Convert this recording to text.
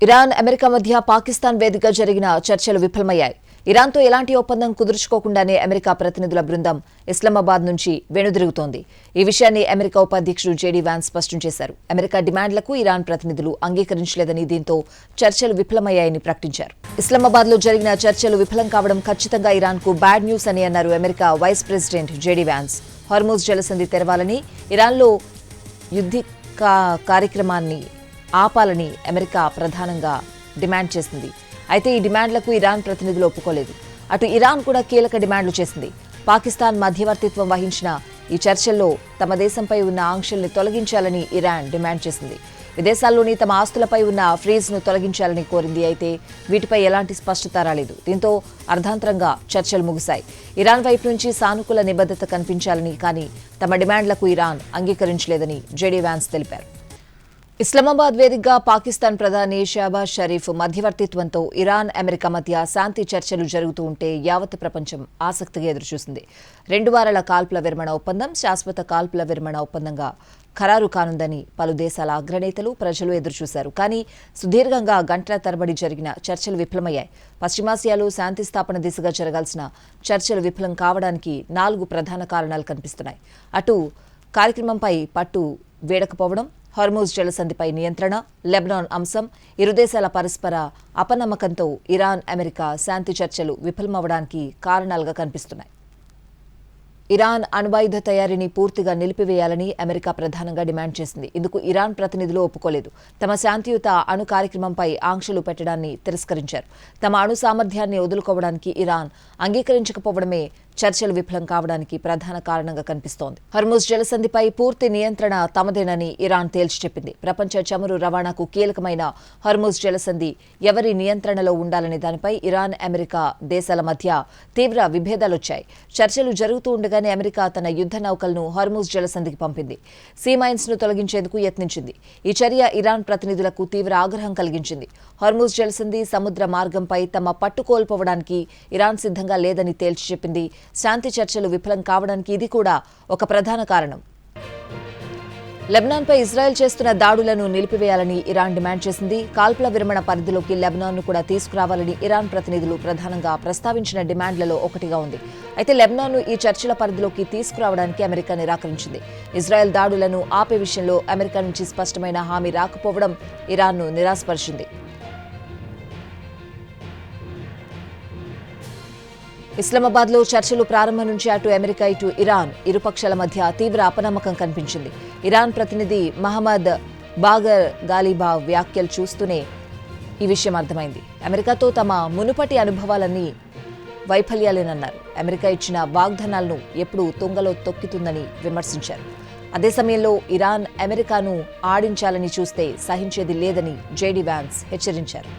Iran, America మధ్య పాకిస్తాన్ వేదికగా జరిగిన చర్చలు విఫలమయ్యాయి. ఇరాన్తో ఎలాంటి ఒప్పందం కుదుర్చుకోకుండానే అమెరికా ప్రతినిధుల బృందం ఇస్లామాబాద్ నుంచి వెనుదిరుగుతోంది. ఈ విషయాన్ని అమెరికా ఉపాధ్యక్షుడు జేడీ వాన్స్ స్పష్టం చేశారు. అమెరికా డిమాండ్లకు ఇరాన్ ప్రతినిధులు అంగీకరించలేదని, దీంతో చర్చలు విఫలమయ్యాయని ప్రకటించారు. ఇస్లామాబాద్లో జరిగిన చర్చలు విఫలం కావడం ఖచ్చితంగా ఇరాన్కు బ్యాడ్ న్యూస్ అని అన్నారు America vice president JD Vance. Hormuz జలసంధి తెరవాలని, ఇరాన్లో యుద్ధ కార్యక్రమాన్ని ఆపాలని అమెరికా ప్రధానంగా డిమాండ్ చేసింది. అయితే ఈ డిమాండ్లకు ఇరాన్ ప్రతినిధులు ఒప్పుకోలేదు. అటు ఇరాన్ కూడా కీలక డిమాండ్లు చేసింది. పాకిస్తాన్ మధ్యవర్తిత్వం వహించిన ఈ చర్చల్లో తమ దేశంపై ఉన్న ఆంక్షల్ని తొలగించాలని ఇరాన్ డిమాండ్ చేసింది. విదేశాల్లోని తమ ఆస్తులపై ఉన్న ఫ్రీజ్ను తొలగించాలని కోరింది. అయితే వీటిపై ఎలాంటి స్పష్టత రాలేదు. దీంతో అర్ధాంతరంగా చర్చలు ముగిశాయి. ఇరాన్ వైపు నుంచి సానుకూల నిబద్ధత కనిపించాలని, కానీ తమ డిమాండ్లకు ఇరాన్ అంగీకరించలేదని జేడీ వాన్స్ తెలిపారు. ఇస్లామాబాద్ వేదికగా పాకిస్తాన్ ప్రధాని షహబాజ్ షరీఫ్ మధ్యవర్తిత్వంతో ఇరాన్, అమెరికా మధ్య శాంతి చర్చలు జరుగుతూ ఉంటే యావత్ ప్రపంచం ఆసక్తిగా ఎదురుచూసింది. 2 వారాల కాల్పుల విరమణ ఒప్పందం శాశ్వత కాల్పుల విరమణ ఒప్పందంగా ఖరారు కానుందని పలు దేశాల అగ్రనేతలు, ప్రజలు ఎదురుచూశారు. కానీ సుదీర్ఘంగా గంటల తరబడి జరిగిన చర్చలు విఫలమయ్యాయి. పశ్చిమాసియాలో శాంతి స్థాపన దిశగా జరగాల్సిన చర్చలు విఫలం కావడానికి 4 ప్రధాన కారణాలు కనిపిస్తున్నాయి. అటు కార్యక్రమంపై పట్టు వీడకపోవడం, హార్మూజ్ జలసంధిపై నియంత్రణ, లెబనాన్ అంశం, ఇరు దేశాల పరస్పర అపనమ్మకంతో ఇరాన్, అమెరికా శాంతి చర్చలు విఫలమవడానికి కారణాలుగా కనిపిస్తున్నాయి. ఇరాన్ అణ్వాయుధ తయారీని పూర్తిగా నిలిపివేయాలని అమెరికా ప్రధానంగా డిమాండ్ చేసింది. ఇందుకు ఇరాన్ ప్రతినిధులు ఒప్పుకోలేదు. తమ శాంతియుత అణు కార్యక్రమంపై ఆంక్షలు పెట్టడాన్ని తిరస్కరించారు. తమ అణు సామర్థ్యాన్ని వదులుకోవడానికి ఇరాన్ అంగీకరించకపోవడమే చర్చలు విఫలం కావడానికి ప్రధాన కారణంగా కనిపిస్తోంది. హర్ముజ్ జలసంధిపై పూర్తి నియంత్రణ తమదేనని ఇరాన్ తేల్చి చెప్పింది. ప్రపంచ చమురు రవాణాకు కీలకమైన హర్ముజ్ జలసంధి ఎవరి నియంత్రణలో ఉండాలనే దానిపై ఇరాన్, అమెరికా దేశాల మధ్య తీవ్ర విభేదాలొచ్చాయి. చర్చలు జరుగుతూ ఉండగానే అమెరికా తన యుద్ధ నౌకలను హర్ముజ్ జలసంధికి పంపింది. సీ మైన్స్ ను తొలగించేందుకు యత్నించింది. ఈ చర్య ఇరాన్ ప్రతినిధులకు తీవ్ర ఆగ్రహం కలిగించింది. హర్ముజ్ జలసంధి సముద్ర మార్గంపై తమ పట్టు కోల్పోవడానికి ఇరాన్ సిద్ధంగా లేదని తేల్చి చెప్పింది. శాంతి చర్చలు విఫలం కావడానికి ఇది కూడా ఒక ప్రధాన కారణం. లెబనాన్పై ఇజ్రాయెల్ చేస్తున్న దాడులను నిలిపివేయాలని ఇరాన్ డిమాండ్ చేసింది. కాల్పుల విరమణ పరిధిలోకి లెబనాన్ను కూడా తీసుకురావాలని ఇరాన్ ప్రతినిధులు ప్రధానంగా ప్రస్తావించిన డిమాండ్లలో ఒకటిగా ఉంది. అయితే లెబనాన్ను ఈ చర్చల పరిధిలోకి తీసుకురావడానికి అమెరికా నిరాకరించింది. ఇజ్రాయెల్ దాడులను ఆపే విషయంలో అమెరికా నుంచి స్పష్టమైన హామీ రాకపోవడం ఇరాన్ను నిరాశపరిచింది. ఇస్లామాబాద్లో చర్చలు ప్రారంభం నుంచి అటు అమెరికా, ఇటు ఇరాన్ ఇరుపక్షాల మధ్య తీవ్ర అపనమ్మకం కనిపించింది. ఇరాన్ ప్రతినిధి మహమ్మద్ బాగర్ గాలిబావ్ వ్యాఖ్యలు చూస్తూనే ఈ విషయం అర్థమైంది. అమెరికాతో తమ మునుపటి అనుభవాలన్నీ వైఫల్యాలేనన్నారు. అమెరికా ఇచ్చిన వాగ్దానాలను ఎప్పుడూ తుంగలో తొక్కుతుందని విమర్శించారు. అదే సమయంలో ఇరాన్, అమెరికాను ఆడించాలని చూస్తే సహించేది లేదని జేడీ వాన్స్ హెచ్చరించారు.